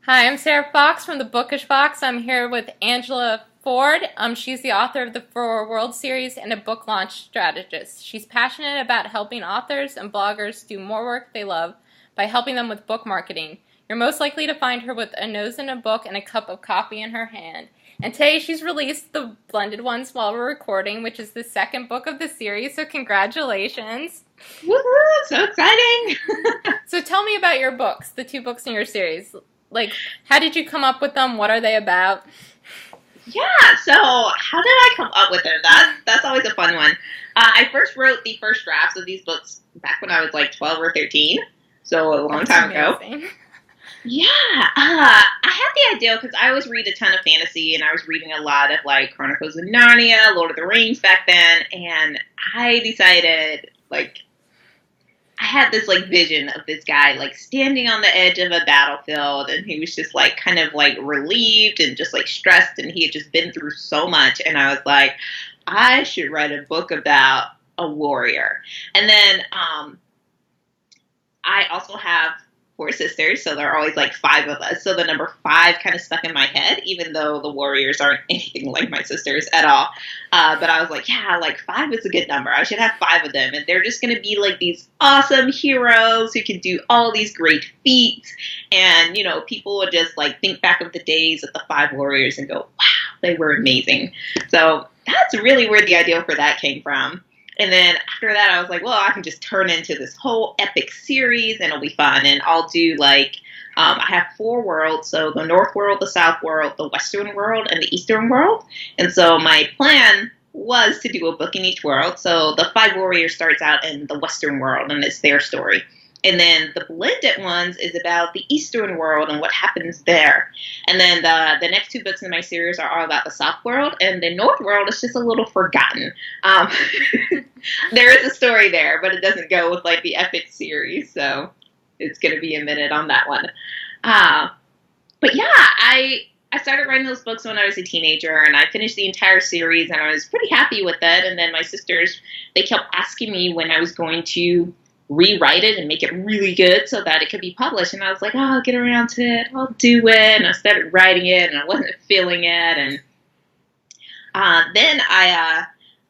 Hi, I'm Sarah Fox from the Bookish Box. I'm here with Angela Ford. She's the author of the For World series and a book launch strategist. She's passionate about helping authors and bloggers do more work they love by helping them with book marketing. You're most likely to find her with a nose in a book and a cup of coffee in her hand. And today she's released the Blended Ones while we're recording, which is the second book of the series, so congratulations. Woohoo! So exciting! So tell me about your books, the two books in your series. Like, how did you come up with them? What are they about? Yeah, so how did I come up with it? That's always a fun one. I first wrote the first drafts of these books back when I was like 12 or 13, so a long That's time ago. amazing. Yeah, I had the idea because I always read a ton of fantasy, and I was reading a lot of like Chronicles of Narnia, Lord of the Rings back then, and I decided like I had this like vision of this guy like standing on the edge of a battlefield, and he was just like kind of like relieved and just like stressed, and he had just been through so much, and I was like, I should write a book about a warrior. And then I also have four sisters, so there are always like five of us. So the number five kind of stuck in my head, even though the warriors aren't anything like my sisters at all. But I was like, yeah, like five is a good number. I should have five of them. And they're just going to be like these awesome heroes who can do all these great feats. And, you know, people would just like think back of the days of the five warriors and go, wow, they were amazing. So that's really where the idea for that came from. And then after that, I was like, well, I can just turn into this whole epic series and it'll be fun. And I'll do like, I have four worlds. So the North world, the South world, the Western world, and the Eastern world. And so my plan was to do a book in each world. So the Five Warriors starts out in the Western world and it's their story. And then the Blended Ones is about the Eastern world and what happens there. And then the next two books in my series are all about the South world, and the North world is just a little forgotten. Um, there is a story there, but it doesn't go with like the epic series, so it's going to be a minute on that one. Uh, but yeah, I started writing those books when I was a teenager, and I finished the entire series, and I was pretty happy with it. And then my sisters, they kept asking me when I was going to rewrite it and make it really good so that it could be published. And I was like, oh, I'll get around to it. I'll do it. And I started writing it, and I wasn't feeling it. And then I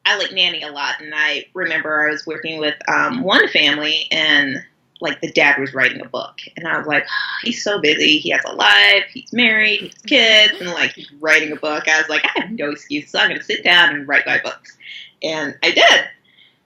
like nanny a lot. And I remember I was working with one family, and like the dad was writing a book. And I was like, oh, he's so busy. He has a life. He's married. He has kids. And like he's writing a book. I was like, I have no excuse. So I'm going to sit down and write my books. And I did.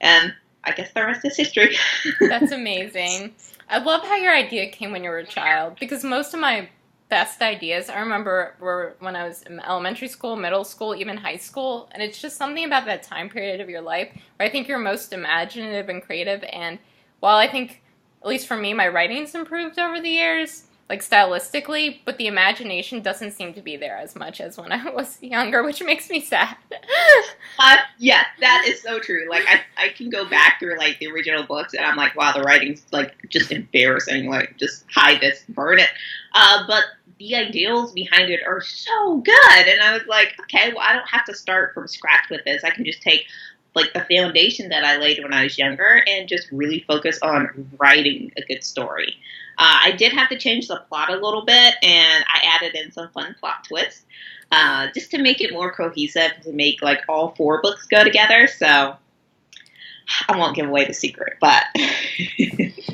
And I guess the rest is history. That's amazing. I love how your idea came when you were a child, because most of my best ideas I remember were when I was in elementary school, middle school, even high school. And it's just something about that time period of your life where I think you're most imaginative and creative. And while I think, at least for me, my writing's improved over the years, like stylistically, but the imagination doesn't seem to be there as much as when I was younger, which makes me sad. Yes, that is so true. Like I can go back through like the original books and I'm like, wow, the writing's like just embarrassing. Like just hide this, burn it. But the ideals behind it are so good. And I was like, okay, well, I don't have to start from scratch with this. I can just take like the foundation that I laid when I was younger and just really focus on writing a good story. I did have to change the plot a little bit, and I added in some fun plot twists just to make it more cohesive, to make like all four books go together. So I won't give away the secret, but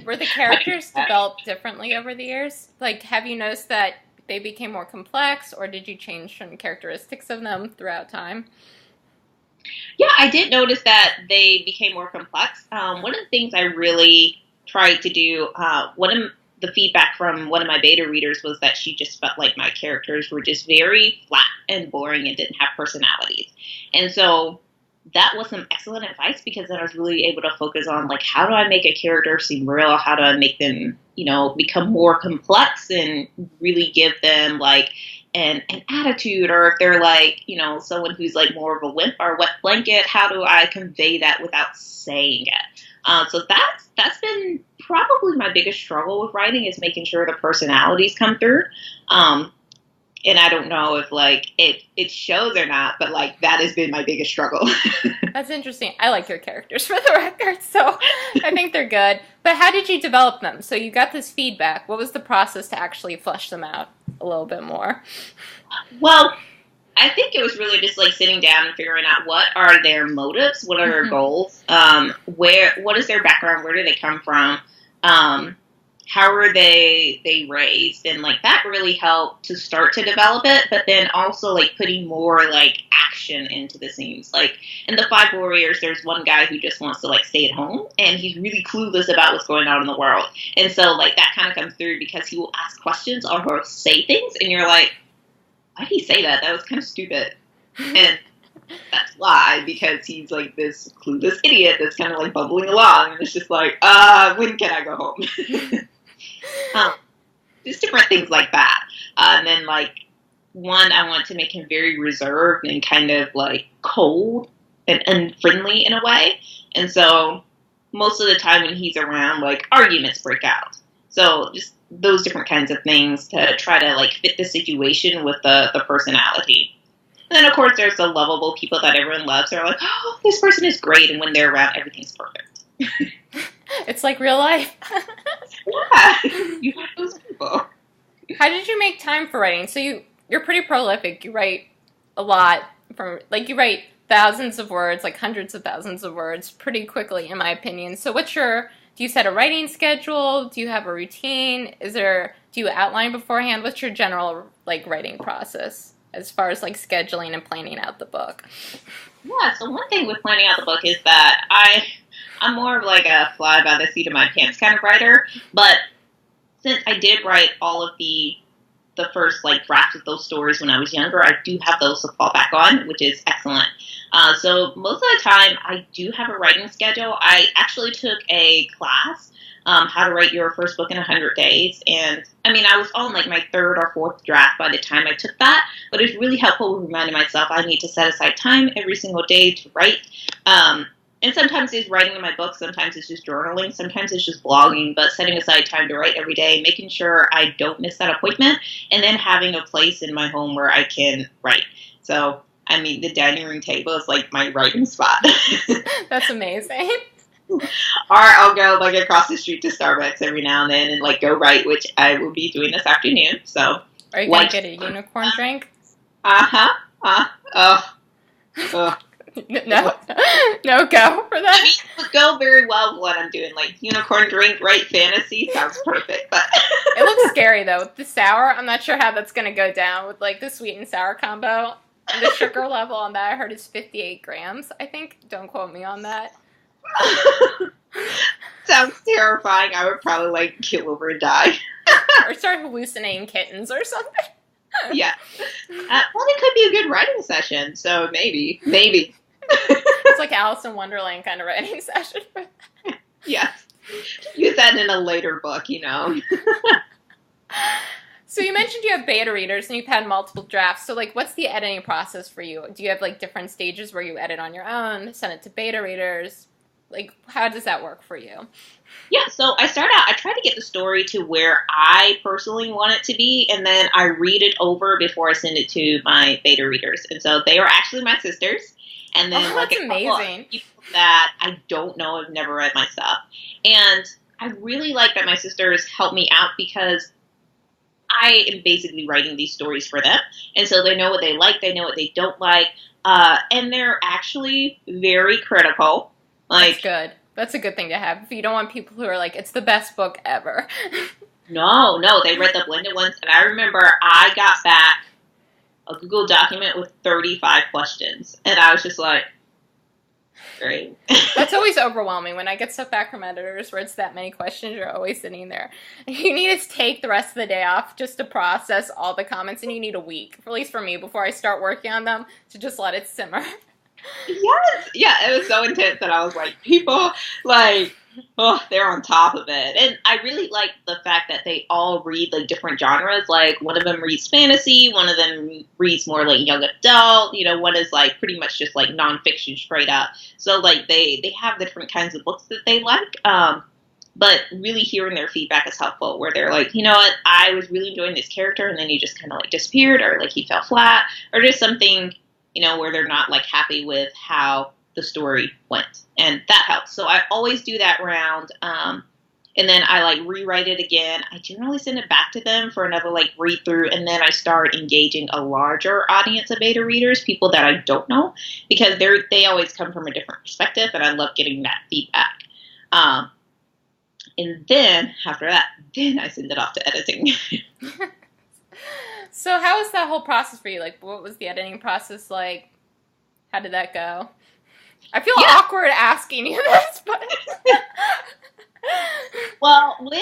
Were the characters developed differently over the years? Like, have you noticed that they became more complex, or did you change some characteristics of them throughout time? yeah, I did notice that they became more complex. One of the things I really tried to do, the feedback from one of my beta readers was that she just felt like my characters were just very flat and boring and didn't have personalities. And so that was some excellent advice, because then I was really able to focus on like, how do I make a character seem real? How do I make them, you know, become more complex and really give them like an attitude? Or if they're like, you know, someone who's like more of a wimp or wet blanket, how do I convey that without saying it? So that's been probably my biggest struggle with writing, is making sure the personalities come through. And I don't know if like it shows or not, but like that has been my biggest struggle. That's interesting. I like your characters, for the record, so I think they're good. But how did you develop them? So you got this feedback. What was the process to actually flesh them out? a little bit more? Well, I think it was really just like sitting down and figuring out what are their motives, what are their Hmm. goals, what is their background, where do they come from, um, how are they raised, and like that really helped to start to develop it. But then also like putting more like action into the scenes. Like in the Five Warriors, there's one guy who just wants to like stay at home, and he's really clueless about what's going on in the world. And so like that kind of comes through because he will ask questions or he'll say things, and you're like, why did he say that? That was kind of stupid. And that's why, because he's like this clueless idiot that's kind of like bubbling along, and it's just like, when can I go home? um, just different things like that. And then like one, I want to make him very reserved and kind of like cold and unfriendly in a way. And so most of the time when he's around, like arguments break out. So just those different kinds of things to try to like fit the situation with the personality. And then of course there's the lovable people that everyone loves. They're like, oh, this person is great, and when they're around, everything's perfect. It's like real life. Yeah, you have those people. How did you make time for writing? So you're pretty prolific. You write a lot from like you write thousands of words, like hundreds of thousands of words pretty quickly in my opinion. So do you set a writing schedule? Do you have a routine? Do you outline beforehand? What's your general like writing process as far as like scheduling and planning out the book? Yeah, so one thing with planning out the book is that I'm more of like a fly by the seat of my pants kind of writer, but since I did write all of the first like drafts of those stories when I was younger, I do have those to fall back on, which is excellent. So most of the time, I do have a writing schedule. I actually took a class, how to write your first book in 100 days, and I mean, I was on like my third or fourth draft by the time I took that. But it's really helpful with reminding myself I need to set aside time every single day to write. And sometimes it's writing in my book, sometimes it's just journaling, sometimes it's just blogging, but setting aside time to write every day, making sure I don't miss that appointment, and then having a place in my home where I can write. So, I mean, the dining room table is like my writing spot. That's amazing. Or I'll go like across the street to Starbucks every now and then and like go write, which I will be doing this afternoon. So, Are you gonna like, get a unicorn drink? uh-huh, oh. No, no go for I that. mean, it would go very well with what I'm doing. Like unicorn drink, right? Fantasy sounds perfect, but It looks scary though. With the sour, I'm not sure how that's gonna go down with like the sweet and sour combo. And the sugar level on that I heard is 58 grams. I think. Don't quote me on that. sounds terrifying. I would probably like kill over and die. Or start hallucinating kittens or something. Yeah, well, it could be a good writing session. So maybe, It's like Alice in Wonderland kind of writing session. yes. Use that in a later book, you know. So you mentioned you have beta readers and you've had multiple drafts. So like, what's the editing process for you? Do you have like different stages where you edit on your own, send it to beta readers? Like, how does that work for you? Yeah, so I try to get the story to where I personally want it to be, and then I read it over before I send it to my beta readers. And so they are actually my sisters, and then Oh, like that's a couple of amazing. people that I don't know have never read my stuff. And I really like that my sisters help me out because I am basically writing these stories for them. And so they know what they like, they know what they don't like, and they're actually very critical. That's Like, good. That's a good thing to have. If you don't want people who are like, it's the best book ever. no, they read the blended ones, and I remember I got back a Google document with 35 questions, and I was just like, great. That's always overwhelming when I get stuff back from editors where it's that many questions. You're always sitting there. You need to take the rest of the day off just to process all the comments, and you need a week, at least for me, before I start working on them to just let it simmer. Yes, yeah, it was so intense that I was like, people, like, oh, they're on top of it. And I really like the fact that they all read like different genres. Like one of them reads fantasy, one of them reads more like young adult, you know, one is like pretty much just like nonfiction straight up. So like they have the different kinds of books that they like. But really hearing their feedback is helpful, where they're like, you know what, I was really enjoying this character and then he just kind of like disappeared, or like he fell flat, or just something, you know, where they're not like happy with how the story went. And that helps. So I always do that round. and then I like rewrite it again. I generally send it back to them for another like read through, and then I start engaging a larger audience of beta readers, people that I don't know, because they always come from a different perspective, and I love getting that feedback. And then after that, then I send it off to editing. So how was that whole process for you? Like, what was the editing process like? How did that go? I feel awkward asking you this, but well, with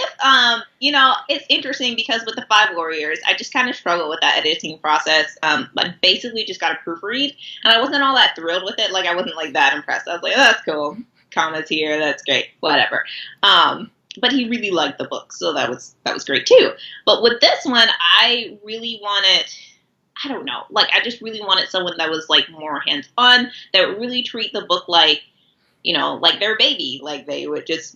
it's interesting because with the Five Warriors, I just kind of struggled with that editing process. I basically just got a proofread, and I wasn't all that thrilled with it. Like, I wasn't like that impressed. I was like, oh, that's cool, commas here, that's great, whatever. But he really liked the book, so that was great too. But with this one, I really wanted, I don't know, like I just really wanted someone that was like more hands-on, that would really treat the book like, like their baby. Like they would just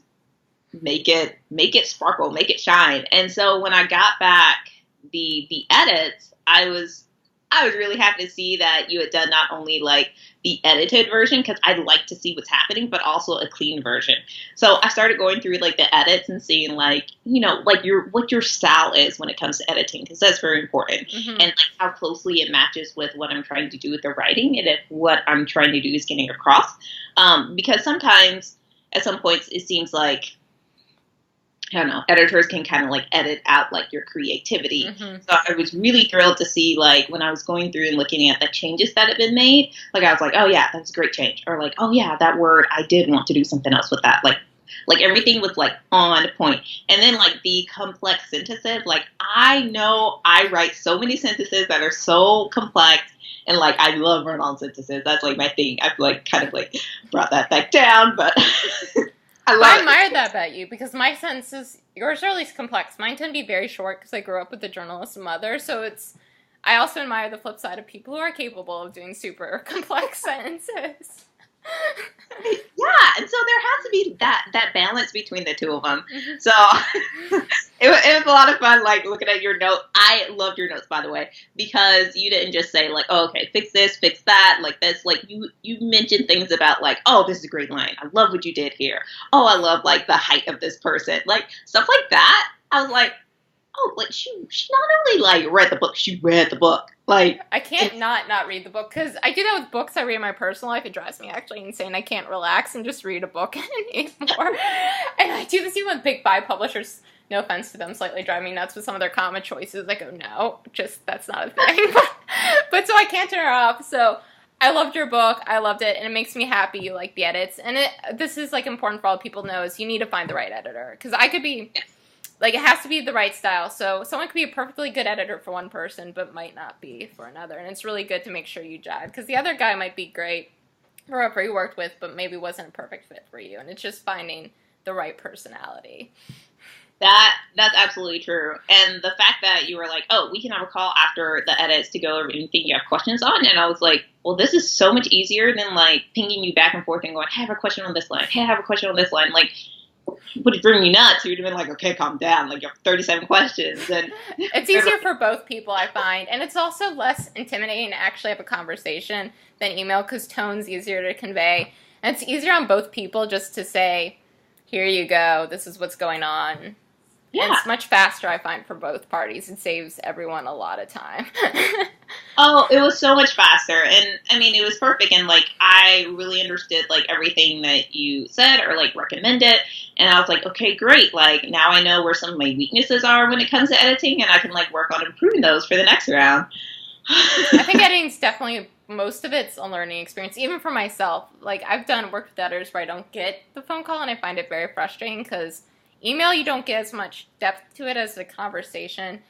make it sparkle, make it shine. And so when I got back the edits, I was really happy to see that you had done not only like the edited version, because I'd like to see what's happening, but also a clean version. So I started going through like the edits and seeing like, like what your style is when it comes to editing, because that's very important. Mm-hmm. And like how closely it matches with what I'm trying to do with the writing, and if what I'm trying to do is getting across. Because sometimes at some points it seems like, I don't know, editors can kind of like edit out like your creativity. Mm-hmm. So I was really thrilled to see like when I was going through and looking at the changes that had been made, like I was like, oh yeah, that's a great change. Or like, oh yeah, that word, I did want to do something else with that. Like everything was like on point. And then like the complex sentences, like I know I write so many sentences that are so complex. And like, I love run-on sentences. That's like my thing. I've like kind of like brought that back down, but I admire that about you, because my sentences, yours are at least complex. Mine tend to be very short because I grew up with a journalist mother. So I also admire the flip side of people who are capable of doing super complex sentences. Yeah, and so there has to be that balance between the two of them. Mm-hmm. So it was a lot of fun, like looking at your note. I loved your notes, by the way, because you didn't just say like, oh, okay, fix this, fix that, like this. Like you mentioned things about like, oh, this is a great line. I love what you did here. Oh, I love like the height of this person, like stuff like that. I was like, oh, like she not only like read the book, she read the book. Like I can't not read the book, because I do that with books I read in my personal life. It drives me actually insane. I can't relax and just read a book anymore. And I do this even with big buy publishers. No offense to them, slightly drive me nuts with some of their comment choices. I go, no, just that's not a thing. But so I can't turn her off. So I loved your book. I loved it, and it makes me happy you like the edits. And this is like important for all people to know, is you need to find the right editor, because I could be. Like, it has to be the right style. So someone could be a perfectly good editor for one person, but might not be for another. And it's really good to make sure you jive, because the other guy might be great for whoever you worked with, but maybe wasn't a perfect fit for you. And it's just finding the right personality. That's absolutely true. And the fact that you were like, oh, we can have a call after the edits to go over anything you have questions on. And I was like, well, this is so much easier than like pinging you back and forth and going, hey, I have a question on this line. Hey, I have a question on this line. Like, would it bring me nuts? You'd have been like, okay, calm down. Like, you have 37 questions. And it's easier for both people, I find. And it's also less intimidating to actually have a conversation than email, because tone's easier to convey. And it's easier on both people just to say, here you go, this is what's going on. Yeah. And it's much faster, I find, for both parties. It saves everyone a lot of time. Oh, it was so much faster. And, I mean, it was perfect. And, like, I really understood, like, everything that you said or, like, recommended. And I was like, okay, great. Like, now I know where some of my weaknesses are when it comes to editing. And I can, like, work on improving those for the next round. I think editing's definitely, most of it's a learning experience, even for myself. Like, I've worked with editors where I don't get the phone call, and I find it very frustrating, because email, you don't get as much depth to it as a conversation,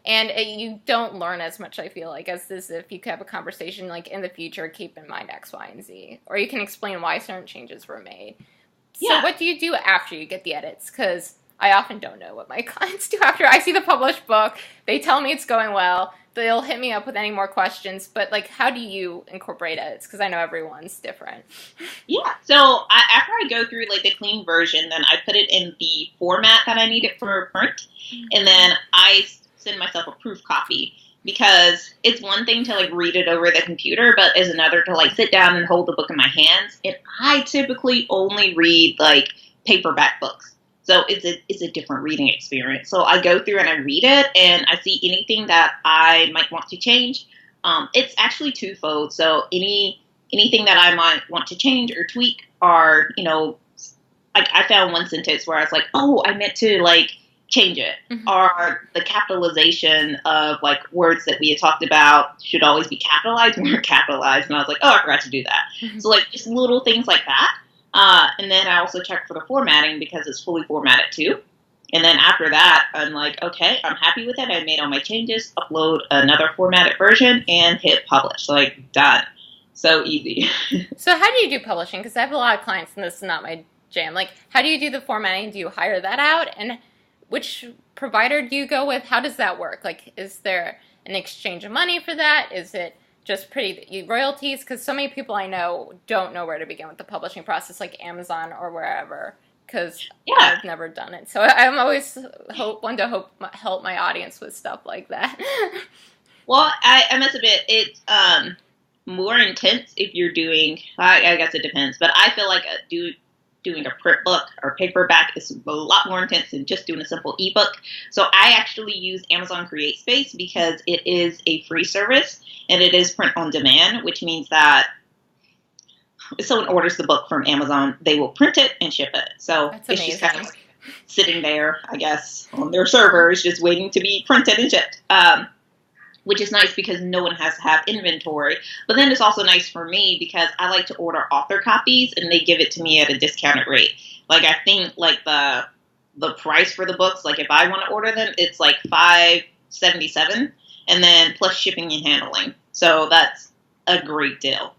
and you don't learn as much, I feel like, as this if you could have a conversation, like, in the future, keep in mind X, Y, and Z. Or you can explain why certain changes were made. Yeah. So what do you do after you get the edits? Because I often don't know what my clients do after I see the published book. They tell me it's going well. They'll hit me up with any more questions. But, like, how do you incorporate edits? Because I know everyone's different. Yeah. So after I go through, like, the clean version, then I put it in the format that I need it for print. And then I send myself a proof copy. Because it's one thing to, like, read it over the computer, but it's another to, like, sit down and hold the book in my hands. And I typically only read, like, paperback books. So it's a different reading experience. So I go through and I read it, and I see anything that I might want to change. It's actually twofold. So anything that I might want to change or tweak, or like I found one sentence where I was like, oh, I meant to like change it, or the capitalization of like words that we had talked about should always be capitalized weren't capitalized, and I was like, oh, I forgot to do that. So like just little things like that. And then I also check for the formatting because it's fully formatted too. And then after that, I'm like, okay, I'm happy with it. I made all my changes, upload another formatted version, and hit publish. Like, done. So easy. So how do you do publishing? Because I have a lot of clients, and this is not my jam. Like, how do you do the formatting? Do you hire that out? And which provider do you go with? How does that work? Like, is there an exchange of money for that? Is it just pretty royalties? Because so many people I know don't know where to begin with the publishing process, like Amazon or wherever, because I've never done it. So I'm always help my audience with stuff like that. Well, I must admit, it's more intense if you're doing, I guess it depends, but I feel like doing a print book or paperback is a lot more intense than just doing a simple ebook. So I actually use Amazon CreateSpace because it is a free service and it is print on demand, which means that if someone orders the book from Amazon, they will print it and ship it. So it's just kind of sitting there, I guess, on their servers, just waiting to be printed and shipped. Which is nice because no one has to have inventory. But then it's also nice for me because I like to order author copies and they give it to me at a discounted rate. Like I think like the price for the books, like if I want to order them, it's like $5.77 and then plus shipping and handling. So that's a great deal.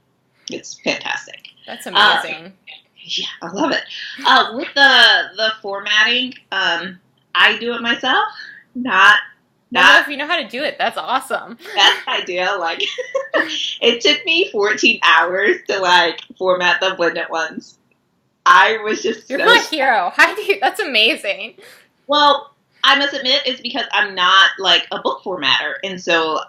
It's fantastic. That's amazing. Yeah, I love it. With the formatting, I do it myself, not if you know how to do it, that's awesome. That's the idea. Like, it took me 14 hours to like format the blended ones. I was just You're my hero. How do you? That's amazing. Well, I must admit it's because I'm not like a book formatter, and so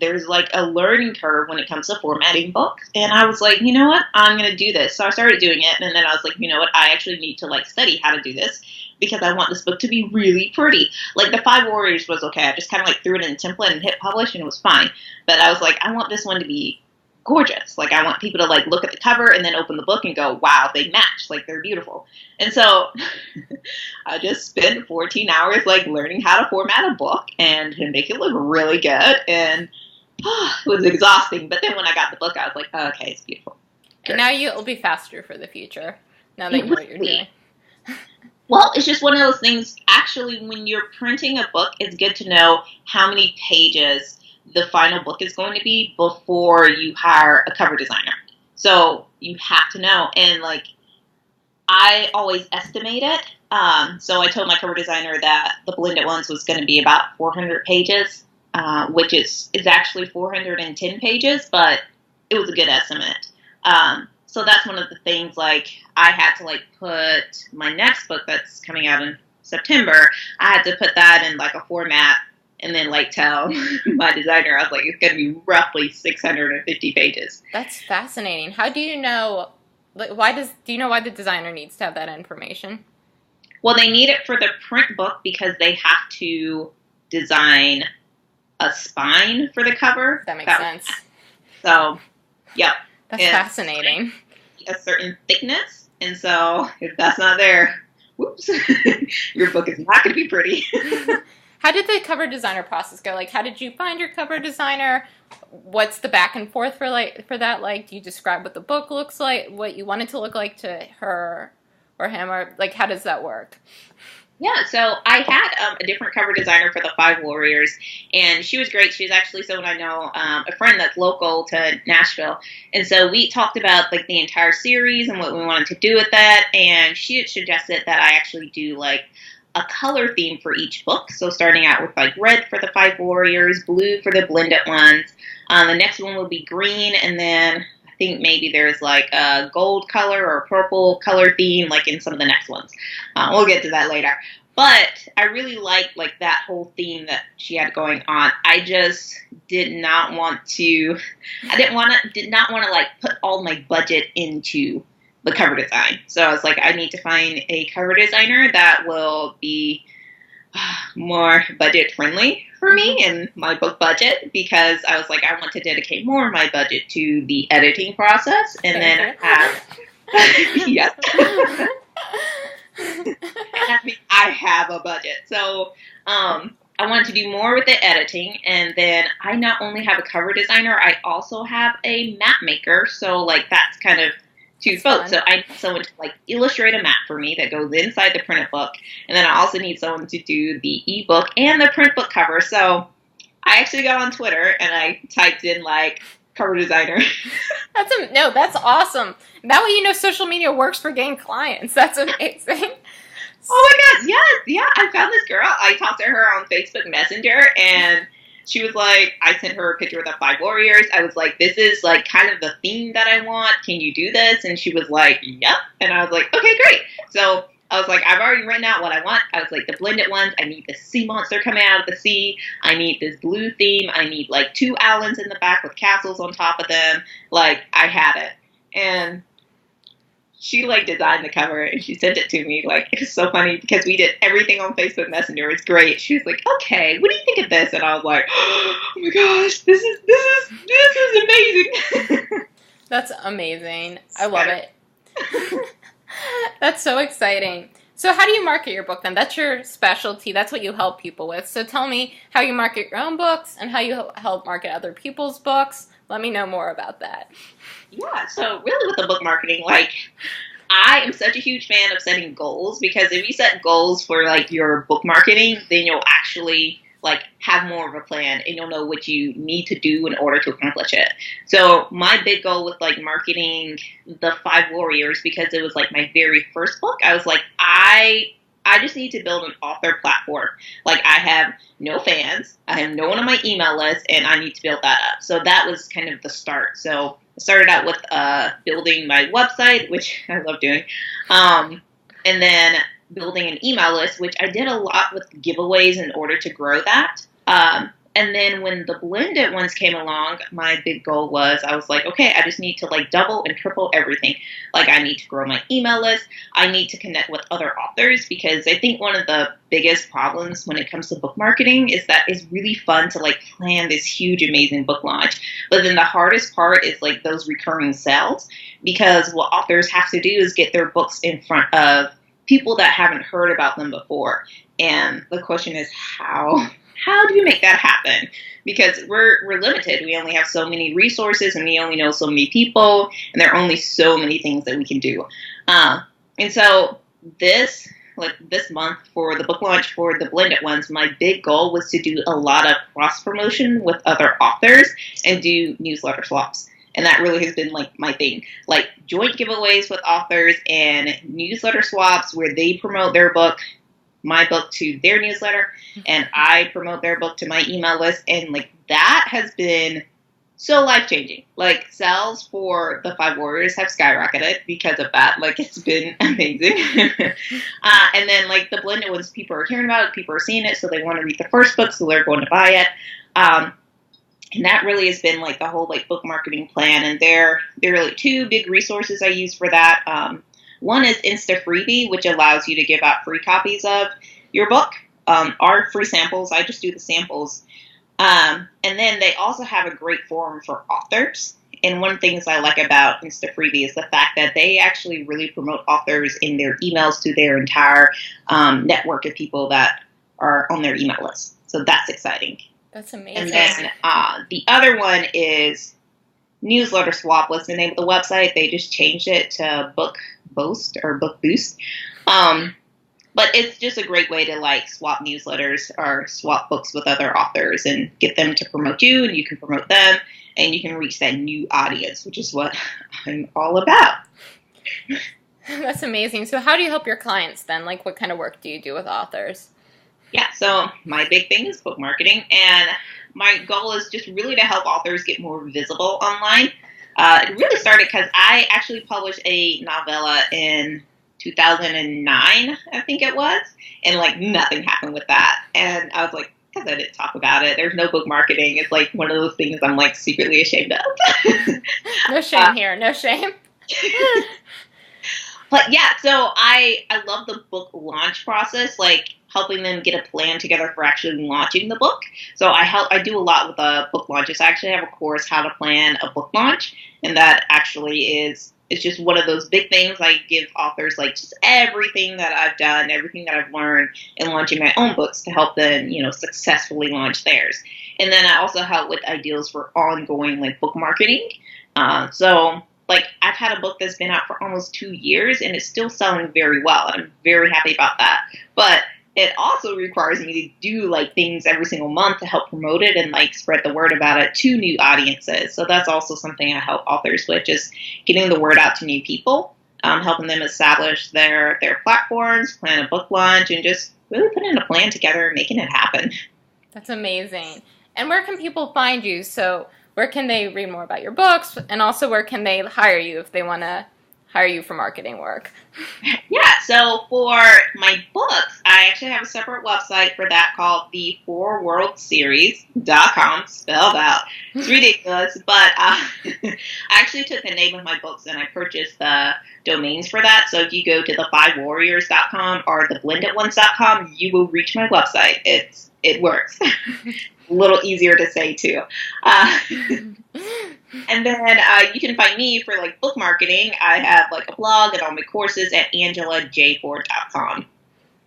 there's like a learning curve when it comes to formatting books. And I was like, you know what, I'm gonna do this. So I started doing it, and then I was like, you know what, I actually need to like study how to do this because I want this book to be really pretty. Like the Five Warriors was okay. I just kind of like threw it in a template and hit publish, and it was fine. But I was like, I want this one to be gorgeous. Like I want people to like look at the cover and then open the book and go, wow, they match. Like they're beautiful. And so I just spent 14 hours like learning how to format a book and to make it look really good. And it was exhausting. But then when I got the book, I was like, oh, okay, it's beautiful. And now it'll be faster for the future. Now that you know what you're doing. Well, it's just one of those things. Actually, when you're printing a book, it's good to know how many pages the final book is going to be before you hire a cover designer. So you have to know. And like, I always estimate it. So I told my cover designer that the blended ones was going to be about 400 pages, which is actually 410 pages, but it was a good estimate. So that's one of the things, like, I had to, like, put my next book that's coming out in September, I had to put that in, like, a format and then, like, tell my designer, I was like, it's going to be roughly 650 pages. That's fascinating. How do you know, like, do you know why the designer needs to have that information? Well, they need it for the print book because they have to design a spine for the cover. That makes sense. So, yep. That's fascinating. A certain thickness, and so if that's not there, whoops, your book is not going to be pretty. How did the cover designer process go? Like, how did you find your cover designer? What's the back and forth for that? Like, do you describe what the book looks like, what you want it to look like to her or him, or like, how does that work? Yeah, so I had a different cover designer for the Five Warriors, and she was great. She's actually someone I know, a friend that's local to Nashville, and so we talked about like the entire series and what we wanted to do with that, and she had suggested that I actually do like a color theme for each book. So starting out with like red for the Five Warriors, blue for the blended ones. The next one will be green, and then I think maybe there's like a gold color or purple color theme like in some of the next ones. We'll get to that later. But I really liked like that whole theme that she had going on. I just did not want to like put all my budget into the cover design. So I was like, I need to find a cover designer that will be more budget friendly for me and my book budget, because I was like, I want to dedicate more of my budget to the editing process, and then have yes. I have a budget, so I wanted to do more with the editing, and then I not only have a cover designer, I also have a map maker. So like that's kind of two folks. So I need someone to like illustrate a map for me that goes inside the printed book, and then I also need someone to do the ebook and the print book cover. So I actually got on Twitter and I typed in like cover designer. That's awesome. That way you know social media works for getting clients. That's amazing. Oh my God, yes, yeah. I found this girl. I talked to her on Facebook Messenger, and she was like, I sent her a picture of the 5 warriors. I was like, this is like kind of the theme that I want. Can you do this? And she was like, yep. And I was like, okay, great. So I was like, I've already written out what I want. I was like, the blended ones, I need the sea monster coming out of the sea. I need this blue theme. I need like 2 islands in the back with castles on top of them. Like, I had it. And she like designed the cover and she sent it to me. Like, it was so funny because we did everything on Facebook Messenger. It's great. She was like, okay, what do you think of this? And I was like, oh my gosh, this is amazing. That's amazing. I love it. That's so exciting. So how do you market your book then? That's your specialty. That's what you help people with. So tell me how you market your own books and how you help market other people's books. Let me know more about that. Yeah, so really with the book marketing, like, I am such a huge fan of setting goals, because if you set goals for like your book marketing, then you'll actually like have more of a plan and you'll know what you need to do in order to accomplish it. So my big goal with like marketing the 5 warriors, because it was like my very first book, I was like, I just need to build an author platform. Like, I have no fans, I have no one on my email list, and I need to build that up. So that was kind of the start. So I started out with building my website, which I love doing, and then building an email list, which I did a lot with giveaways in order to grow that. And then when the blended ones came along, my big goal was, I was like, okay, I just need to like double and triple everything. Like, I need to grow my email list. I need to connect with other authors, because I think one of the biggest problems when it comes to book marketing is that it's really fun to like plan this huge, amazing book launch. But then the hardest part is like those recurring sales, because what authors have to do is get their books in front of people that haven't heard about them before. And the question is, how do you make that happen? Because we're limited. We only have so many resources, and we only know so many people, and there are only so many things that we can do. And so this month for the book launch for the blended ones, my big goal was to do a lot of cross promotion with other authors and do newsletter swaps. And that really has been like my thing, like joint giveaways with authors and newsletter swaps where they promote their book, my book, to their newsletter, and I promote their book to my email list. And like that has been so life-changing. Like, sales for the 5 warriors have skyrocketed because of that. Like, it's been amazing. And then like the blended ones, people are hearing about it, people are seeing it, so they want to read the first book, so they're going to buy it. And that really has been like the whole like book marketing plan. And there are really 2 big resources I use for that. One is Insta Freebie, which allows you to give out free copies of your book, or free samples. I just do the samples. And then they also have a great forum for authors. And one of the things I like about Insta Freebie is the fact that they actually really promote authors in their emails to their entire network of people that are on their email list. So that's exciting. That's amazing. And then the other one is Newsletter Swap was the name of the website. They just changed it to Book Boost or Book Boost. But it's just a great way to like swap newsletters or swap books with other authors and get them to promote you, and you can promote them, and you can reach that new audience, which is what I'm all about. That's amazing. So how do you help your clients then? Like, what kind of work do you do with authors? Yeah, so my big thing is book marketing, and my goal is just really to help authors get more visible online. It really started because I actually published a novella in 2009, I think it was, and like nothing happened with that. And I was like, because I didn't talk about it. There's no book marketing. It's like one of those things I'm like secretly ashamed of. No shame here. No shame. But yeah, so I love the book launch process, like helping them get a plan together for actually launching the book. So I do a lot with book launches. I actually have a course how to plan a book launch, and that actually is it's just one of those big things. I give authors like just everything that I've done, everything that I've learned in launching my own books to help them, successfully launch theirs. And then I also help with ideas for ongoing like book marketing. So like I've had a book that's been out for almost 2 years and it's still selling very well. And I'm very happy about that. But it also requires me to do like things every single month to help promote it and like spread the word about it to new audiences. So that's also something I help authors with, just getting the word out to new people, helping them establish their platforms, plan a book launch, and just really putting a plan together and making it happen. That's amazing. And where can people find you? So where can they read more about your books? And also where can they hire you if they want to hire you for marketing work? Yeah, so for my books, I actually have a separate website for that called the fourworldseries.com, spelled out. It's ridiculous, but I actually took the name of my books and I purchased the domains for that. So if you go to the fivewarriors.com or the blendedones.com, you will reach my website. It works. A little easier to say too. And then you can find me for like book marketing. I have like a blog and all my courses at angelajford.com.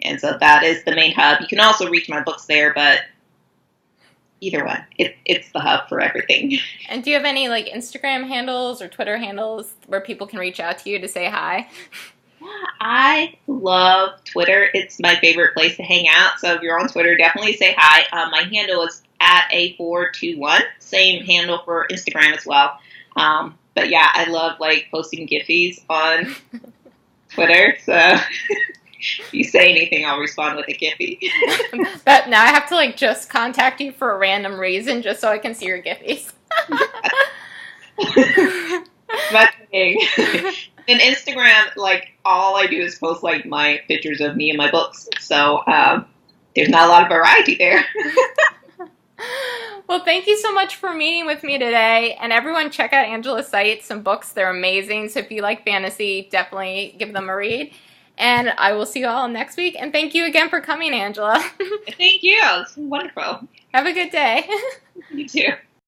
And so that is the main hub. You can also reach my books there, but either one, it's the hub for everything. And do you have any like Instagram handles or Twitter handles where people can reach out to you to say hi? Yeah, I love Twitter. It's my favorite place to hang out. So if you're on Twitter, definitely say hi. My handle is at A421. Same handle for Instagram as well. But yeah, I love like posting Giphies on Twitter. So if you say anything, I'll respond with a Giphy. But now I have to like just contact you for a random reason just so I can see your Giphies. My thing. And Instagram, like all I do is post like my pictures of me and my books. So there's not a lot of variety there. Well, thank you so much for meeting with me today. And everyone check out Angela's site, some books. They're amazing. So if you like fantasy, definitely give them a read. And I will see you all next week. And thank you again for coming, Angela. Thank you. It's wonderful. Have a good day. You too.